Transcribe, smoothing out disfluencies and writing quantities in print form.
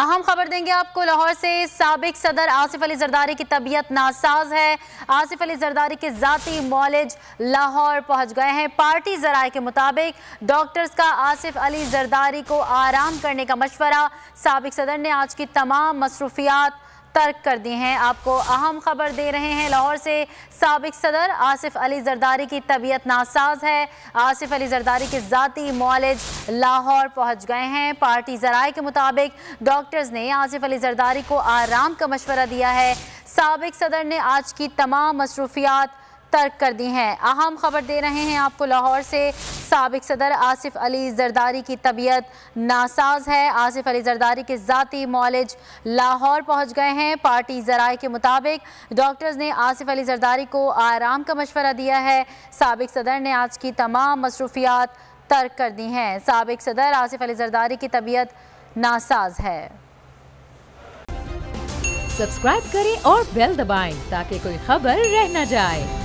अहम खबर देंगे आपको लाहौर से। साबिक सदर आसिफ अली जरदारी की तबीयत नासाज है। आसिफ अली जरदारी के जाती मौलिज लाहौर पहुंच गए हैं। पार्टी जराये के मुताबिक डॉक्टर्स का आसिफ अली जरदारी को आराम करने का मशवरा। साबिक सदर ने आज की तमाम मसरूफियात तर्क कर दी हैं। आपको अहम खबर दे रहे हैं लाहौर से। साबिक सदर आसिफ अली जरदारी की तबीयत नासाज है। आसिफ अली जरदारी के जाती मौलिज लाहौर पहुंच गए हैं। पार्टी जराये के मुताबिक डॉक्टर्स ने आसिफ अली जरदारी को आराम का मशवरा दिया है। साबिक सदर ने आज की तमाम मसरूफियात तर्क कर दी हैं। अहम खबर दे रहे हैं आपको लाहौर से। साबिक सदर आसिफ अली जरदारी की तबीयत नासाज है। आसिफ अली जरदारी के जाती मौलिज लाहौर पहुंच गए हैं। पार्टी जराये के मुताबिक डॉक्टर्स ने आसिफ अली जरदारी को आराम का मशवरा दिया है। साबिक सदर ने आज की तमाम मसरूफियात तर्क कर दी हैं। साबिक सदर आसिफ अली जरदारी की तबीयत नासाज है। सब्सक्राइब करें और बेल दबाएं ताकि कोई खबर रह न जाए।